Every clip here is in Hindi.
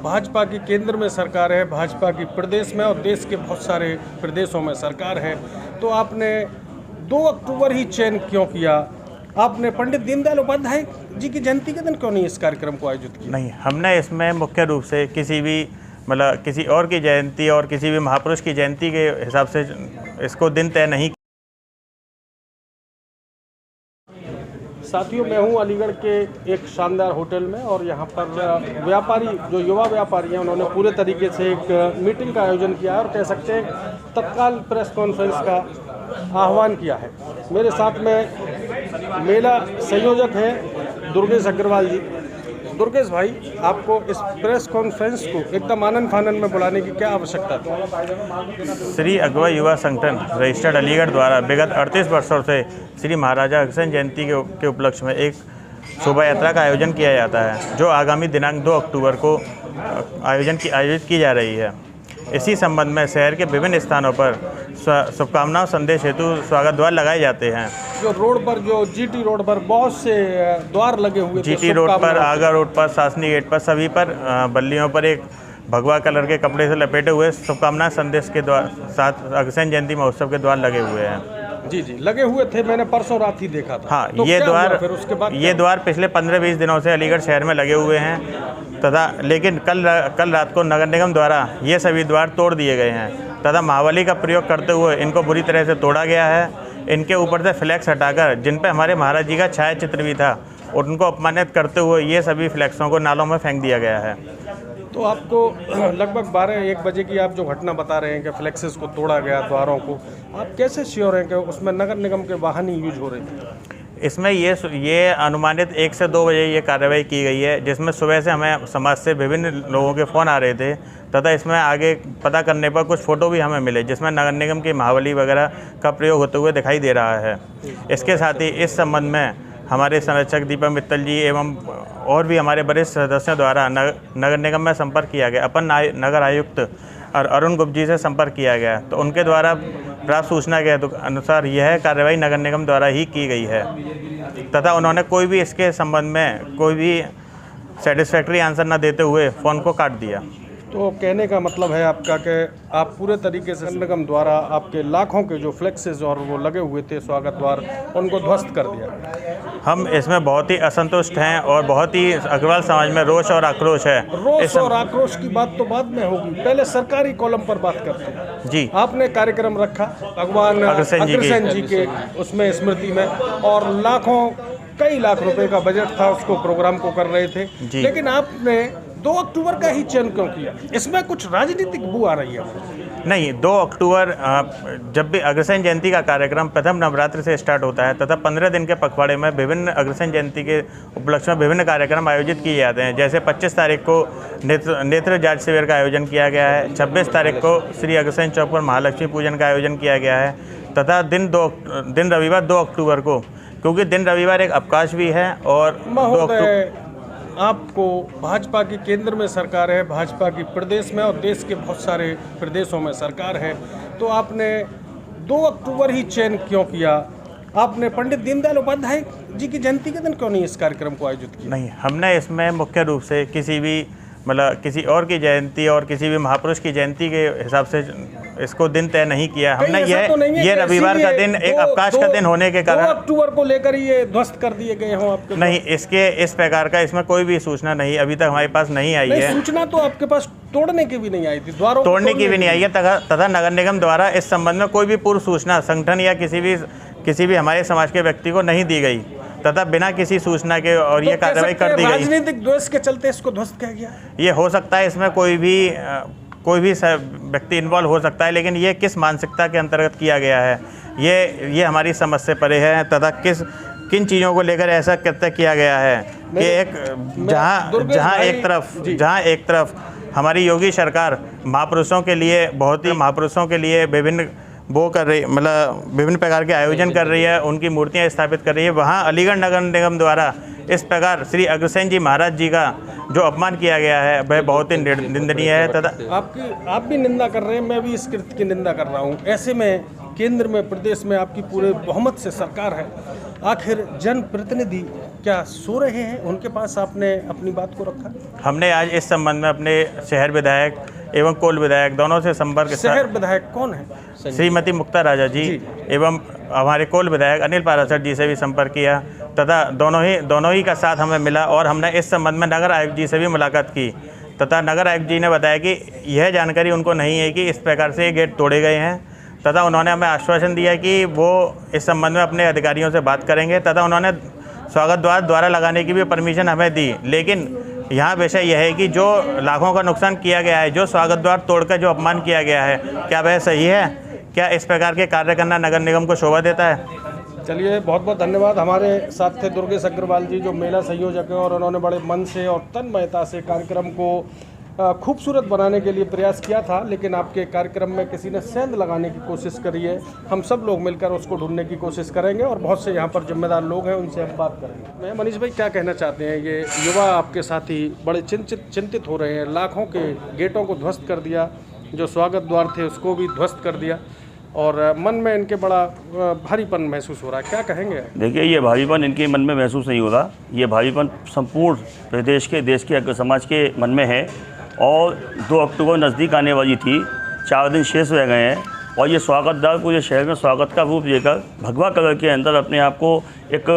भाजपा की केंद्र में सरकार है, भाजपा की प्रदेश में और देश के बहुत सारे प्रदेशों में सरकार है, तो आपने 2 अक्टूबर ही चयन क्यों किया? आपने पंडित दीनदयाल उपाध्याय जी की जयंती के दिन क्यों नहीं इस कार्यक्रम को आयोजित किया? नहीं, हमने इसमें मुख्य रूप से किसी भी किसी और की जयंती और किसी भी महापुरुष की जयंती के हिसाब से इसको दिन तय नहीं। साथियों, मैं हूं अलीगढ़ के एक शानदार होटल में और यहां पर व्यापारी, जो युवा व्यापारी हैं, उन्होंने पूरे तरीके से एक मीटिंग का आयोजन किया है और कह सकते हैं तत्काल प्रेस कॉन्फ्रेंस का आह्वान किया है। मेरे साथ में मेला संयोजक हैं दुर्गेश अग्रवाल जी। दुर्गेश भाई, आपको इस प्रेस कॉन्फ्रेंस को एकदम आनंद फानन में बुलाने की क्या आवश्यकता थी? श्री अगवा युवा संगठन रजिस्टर्ड अलीगढ़ द्वारा विगत 38 वर्षों से श्री महाराजा अग्रसेन जयंती के उपलक्ष्य में एक शोभा यात्रा का आयोजन किया जाता है, जो आगामी दिनांक 2 अक्टूबर को आयोजित की जा रही है। इसी संबंध में शहर के विभिन्न स्थानों पर शुभकामनाओं संदेश हेतु स्वागत द्वार लगाए जाते हैं। जो रोड पर, जो जीटी रोड पर बहुत से द्वार लगे हुए थे, जीटी रोड पर, आगा रोड पर, शासनी गेट पर, सभी पर बल्लियों पर एक भगवा कलर के कपड़े से लपेटे हुए शुभकामना संदेश के साथ अग्रसेन जयंती महोत्सव के द्वार लगे हुए हैं। जी जी, लगे हुए थे, मैंने परसों रात ही देखा था। हाँ, तो ये द्वार पिछले 15-20 दिनों से अलीगढ़ शहर में लगे हुए हैं तथा लेकिन कल रात को नगर निगम द्वारा ये सभी द्वार तोड़ दिए गए हैं तथा महाबली का प्रयोग करते हुए इनको बुरी तरह से तोड़ा गया है। इनके ऊपर से फ्लैक्स हटाकर, जिन पर हमारे महाराज जी का छायाचित्र भी था, और उनको अपमानित करते हुए ये सभी फ्लैक्सों को नालों में फेंक दिया गया है। तो आपको लगभग 12-1 बजे की आप जो घटना बता रहे हैं कि फ्लैक्सेस को तोड़ा गया, द्वारों को, आप कैसे श्योर हैं कि उसमें नगर निगम के वाहन ही यूज हो रहे थे? इसमें ये अनुमानित 1 से 2 बजे ये कार्रवाई की गई है, जिसमें सुबह से हमें समाज से विभिन्न लोगों के फ़ोन आ रहे थे तथा इसमें आगे पता करने पर कुछ फ़ोटो भी हमें मिले, जिसमें नगर निगम की महाबली वगैरह का प्रयोग होते हुए दिखाई दे रहा है। इसके साथ ही इस संबंध में हमारे संरक्षक दीपक मित्तल जी एवं और भी हमारे वरिष्ठ सदस्यों द्वारा नगर निगम में संपर्क किया गया। अपन नगर आयुक्त और अरुण गुप्ता जी से संपर्क किया गया, तो उनके द्वारा प्राप्त सूचना के अनुसार यह कार्रवाई नगर निगम द्वारा ही की गई है तथा उन्होंने कोई भी इसके संबंध में कोई भी सेटिस्फैक्ट्री आंसर न देते हुए फ़ोन को काट दिया। तो कहने का मतलब है आपका कि आप पूरे तरीके से निगम द्वारा आपके लाखों के जो फ्लेक्सेस और वो लगे हुए थे स्वागत द्वार, उनको ध्वस्त कर दिया। हम इसमें बहुत ही असंतुष्ट हैं और बहुत ही अग्रवाल समाज में रोष और आक्रोश है। रोष और आक्रोश की बात तो बाद में होगी, पहले सरकारी कॉलम पर बात करते हैं। जी, आपने कार्यक्रम रखा भगवान अग्रसेन जी के उसमें स्मृति में, और कई लाख रुपए का बजट था, उसको प्रोग्राम को कर रहे थे, लेकिन आपने 2 अक्टूबर का ही चयन क्यों किया? इसमें कुछ राजनीतिक बू आ रही है? नहीं, 2 अक्टूबर जब भी अग्रसेन जयंती का कार्यक्रम प्रथम नवरात्र से स्टार्ट होता है तथा 15 दिन के पखवाड़े में विभिन्न अग्रसेन जयंती के उपलक्ष्य में विभिन्न कार्यक्रम आयोजित किए जाते हैं। जैसे 25 तारीख को नेत्र जांच शिविर का आयोजन किया गया है, 26 तारीख को श्री अग्रसेन चौक पर महालक्ष्मी पूजन का आयोजन किया गया है तथा दिन रविवार 2 अक्टूबर को, क्योंकि दिन रविवार एक अवकाश भी है। और 2 अक्टूबर आपको भाजपा की केंद्र में सरकार है, भाजपा की प्रदेश में और देश के बहुत सारे प्रदेशों में सरकार है, तो आपने 2 अक्टूबर ही चयन क्यों किया? आपने पंडित दीनदयाल उपाध्याय जी की जयंती के दिन क्यों नहीं इस कार्यक्रम को आयोजित किया? नहीं, हमने इसमें मुख्य रूप से किसी और की जयंती और किसी भी महापुरुष की जयंती के हिसाब से इसको दिन तय नहीं किया। हमने ये रविवार का दिन एक अवकाश का दिन होने के कारण 2 अक्टूबर को लेकर ये ध्वस्त कर दिए गए हों आपके? नहीं, इस प्रकार का इसमें कोई भी सूचना नहीं अभी तक हमारे पास नहीं आई है। सूचना तो आपके पास तोड़ने की भी नहीं आई थी, द्वारों तोड़ने की भी नहीं आई है तथा नगर निगम द्वारा इस संबंध में कोई भी पूर्व सूचना संगठन या किसी भी हमारे समाज के व्यक्ति को नहीं दी गई तथा बिना किसी सूचना के और ये कार्रवाई कर दी गई। राजनीतिक द्वेष के चलते इसको ध्वस्त किया गया? ये हो सकता है, इसमें कोई भी व्यक्ति इन्वॉल्व हो सकता है, लेकिन ये किस मानसिकता के अंतर्गत किया गया है ये हमारी समझ से परे है तथा किन चीज़ों को लेकर ऐसा कृत्य किया गया है कि जहाँ एक तरफ हमारी योगी सरकार महापुरुषों के लिए विभिन्न विभिन्न प्रकार के आयोजन कर रही है, उनकी मूर्तियां स्थापित कर रही है, वहाँ अलीगढ़ नगर निगम द्वारा इस प्रकार श्री अग्रसेन जी महाराज जी का जो अपमान किया गया है वह बहुत ही निंदनीय है तथा आप भी निंदा कर रहे हैं, मैं भी इस कृत्य की निंदा कर रहा हूँ। ऐसे में केंद्र में प्रदेश में आपकी पूरे बहुमत से सरकार है, आखिर जनप्रतिनिधि क्या सो रहे हैं? उनके पास आपने अपनी बात को रखा? हमने आज इस संबंध में अपने शहर विधायक एवं कोल विधायक दोनों से संपर्क। शहर विधायक कौन है? श्रीमती मुक्ता राजा जी एवं हमारे कोल विधायक अनिल पाराशर जी से भी संपर्क किया तथा दोनों ही का साथ हमें मिला और हमने इस संबंध में नगर आयुक्त जी से भी मुलाकात की तथा नगर आयुक्त जी ने बताया कि यह जानकारी उनको नहीं है कि इस प्रकार से ये गेट तोड़े गए हैं तथा उन्होंने हमें आश्वासन दिया कि वो इस संबंध में अपने अधिकारियों से बात करेंगे तथा उन्होंने स्वागत द्वार लगाने की भी परमिशन हमें दी। लेकिन यहाँ विषय यह है कि जो लाखों का नुकसान किया गया है, जो स्वागत द्वार तोड़कर जो अपमान किया गया है, क्या वह सही है? क्या इस प्रकार के कार्य करना नगर निगम को शोभा देता है? चलिए, बहुत बहुत धन्यवाद। हमारे साथ थे दुर्गेश अग्रवाल जी, जो मेला संयोजक हैं और उन्होंने बड़े मन से और तन्मयता से कार्यक्रम को खूबसूरत बनाने के लिए प्रयास किया था, लेकिन आपके कार्यक्रम में किसी ने सेंध लगाने की कोशिश करी है। हम सब लोग मिलकर उसको ढूंढने की कोशिश करेंगे और बहुत से यहाँ पर जिम्मेदार लोग हैं, उनसे हम बात करेंगे। मैं मनीष भाई, क्या कहना चाहते हैं? ये युवा आपके साथी बड़े चिंतित हो रहे हैं। लाखों के गेटों को ध्वस्त कर दिया, जो स्वागत द्वार थे उसको भी ध्वस्त कर दिया और मन में इनके बड़ा भारीपन महसूस हो रहा है। क्या कहेंगे? देखिए, ये भारीपन इनके मन में महसूस नहीं हो रहा, ये भारीपन संपूर्ण प्रदेश के, देश के अग्र समाज के मन में है। और 2 अक्टूबर नज़दीक आने वाली थी, 4 दिन शेष रह गए हैं और ये स्वागत द्वार पूरे शहर में स्वागत का रूप लेकर भगवा कलर के अंदर अपने आप को एक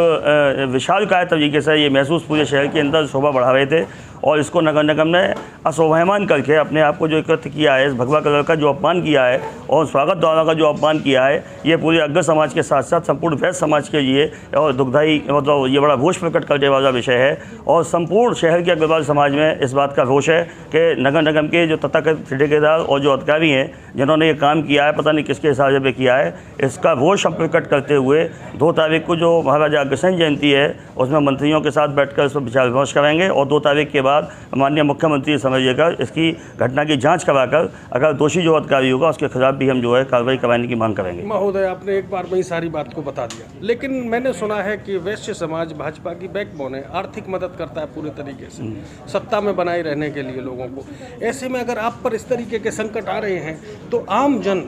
विशालकाय तरीके से ये महसूस पूरे शहर के अंदर शोभा बढ़ा रहे थे। और इसको नगर निगम ने अशोभायमान करके अपने आप को जो एकत्र किया है, इस भगवा कलर का जो अपमान किया है और स्वागत द्वारा का जो अपमान किया है, ये पूरे अग्र समाज के साथ साथ संपूर्ण वैश्य समाज के लिए और दुखदायी, मतलब ये बड़ा रोष प्रकट करने वाला विषय है। और संपूर्ण शहर के अग्रवाल समाज में इस बात का रोष है कि नगर निगम के जो तथाकथित ठेकेदार और जो अधिकारी हैं, जिन्होंने ये काम किया है, पता नहीं किसके हिसाब से किया है, इसका रोष प्रकट करते हुए 2 तारीख को जो महाराजा अग्रसेन जयंती है, उसमें मंत्रियों के साथ बैठकर इस पर विचार विमर्श करेंगे और 2 तारीख के बाद माननीय मुख्यमंत्री समझकर इसकी घटना की जांच कराकर अगर दोषी जो अधिकारी होगा उसके खिलाफ भी हम जो है कार्रवाई कराने की मांग करेंगे। महोदय, आपने एक बार में ही सारी बात को बता दिया, लेकिन मैंने सुना है कि वैश्य समाज भाजपा की बैकबोन है, आर्थिक मदद करता है पूरे तरीके से सत्ता में बनाए रहने के लिए लोगों को। ऐसे में अगर आप पर इस तरीके के संकट आ रहे हैं तो आम जन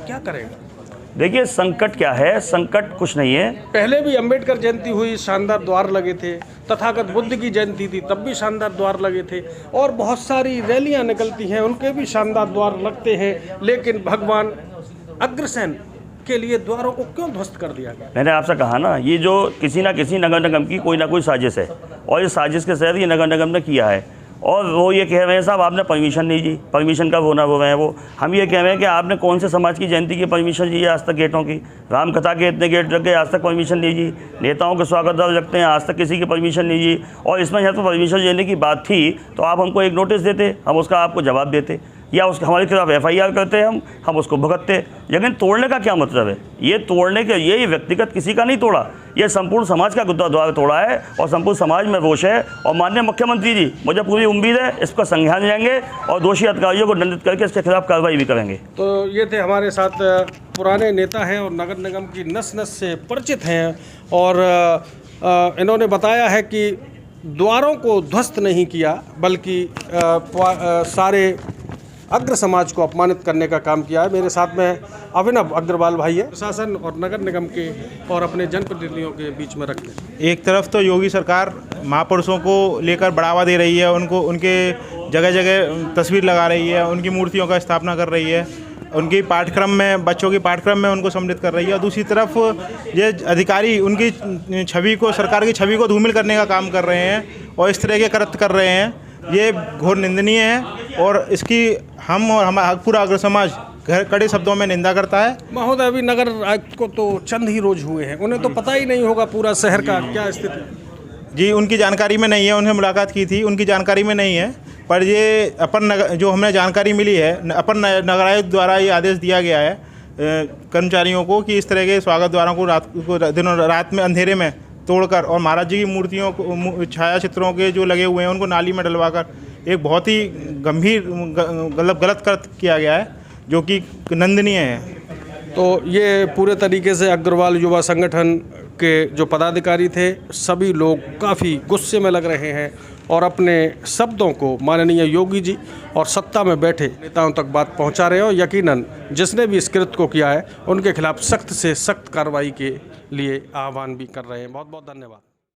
क्या करेगा? देखिए, संकट क्या है? संकट कुछ नहीं है। पहले भी अंबेडकर जयंती हुई, शानदार द्वार लगे थे। तथागत बुद्ध की जयंती थी, तब भी शानदार द्वार लगे थे। और बहुत सारी रैलियां निकलती हैं, उनके भी शानदार द्वार लगते हैं। लेकिन भगवान अग्रसेन के लिए द्वारों को क्यों ध्वस्त कर दिया गया? मैंने आपसे कहा ना, ये जो किसी ना किसी नगर निगम की कोई ना कोई साजिश है और इस साजिश के तहत ये नगर निगम ने किया है। और वो ये कह रहे हैं साहब आपने परमिशन नहीं दी, परमिशन का वो ना वो रहे हैं वो। हम ये कह रहे हैं कि आपने कौन से समाज की जयंती की परमिशन दी है आज तक? गेटों की, राम कथा के इतने गेट लग गए, आज तक परमिशन नहीं दी। नेताओं के स्वागत द्वार लगते हैं, आज तक किसी की परमिशन नहीं दी। और इसमें जब परमिशन लेने की बात थी तो आप हमको एक नोटिस देते, हम उसका आपको जवाब देते, या उसका हमारे खिलाफ FIR करते हम उसको भुगतते। लेकिन तोड़ने का क्या मतलब है? ये तोड़ने के, ये व्यक्तिगत किसी का नहीं तोड़ा, ये संपूर्ण समाज का द्वार तोड़ा है और संपूर्ण समाज में रोष है। और माननीय मुख्यमंत्री जी, मुझे पूरी उम्मीद है इसका संज्ञान लेंगे और दोषी अधिकारियों को दंडित करके इसके खिलाफ कार्रवाई भी करेंगे। तो ये थे हमारे साथ पुराने नेता हैं और नगर निगम की नस नस से परिचित हैं और इन्होंने बताया है कि द्वारों को ध्वस्त नहीं किया, बल्कि सारे अग्र समाज को अपमानित करने का काम किया है। मेरे साथ में अभिनव अग्रवाल भाई है, प्रशासन और नगर निगम के और अपने जनप्रतिनिधियों के बीच में रखते हैं। एक तरफ तो योगी सरकार महापुरुषों को लेकर बढ़ावा दे रही है, उनको उनके जगह जगह तस्वीर लगा रही है, उनकी मूर्तियों का स्थापना कर रही है, उनकी पाठ्यक्रम में, बच्चों की पाठ्यक्रम में उनको सम्मिलित कर रही है। और दूसरी तरफ ये अधिकारी उनकी छवि को, सरकार की छवि को धूमिल करने का काम कर रहे हैं और इस तरह के कृत्य कर रहे हैं। ये घोर निंदनीय है और इसकी हम और हमारा पूरा अग्र समाज कड़े शब्दों में निंदा करता है। महोदय, अभी नगर आयुक्त को तो चंद ही रोज हुए हैं, उन्हें तो पता ही नहीं होगा पूरा शहर का क्या स्थिति। जी, उनकी जानकारी में नहीं है, उन्हें मुलाकात की थी, उनकी जानकारी में नहीं है। पर ये जो हमें जानकारी मिली है, अपन नगर आयुक्त द्वारा ये आदेश दिया गया है कर्मचारियों को कि इस तरह के स्वागत द्वारों को दिनों रात में अंधेरे में तोड़कर और महाराज जी की मूर्तियों को, छाया चित्रों के जो लगे हुए हैं उनको नाली में डलवाकर एक बहुत ही गंभीर गलत कृत्य किया गया है, जो कि निंदनीय है। तो ये पूरे तरीके से अग्रवाल युवा संगठन के जो पदाधिकारी थे सभी लोग काफ़ी गुस्से में लग रहे हैं और अपने शब्दों को माननीय योगी जी और सत्ता में बैठे नेताओं तक बात पहुंचा रहे हो। यकीनन जिसने भी इस कृत्य को किया है उनके खिलाफ सख्त से सख्त कार्रवाई के लिए आह्वान भी कर रहे हैं। बहुत बहुत धन्यवाद।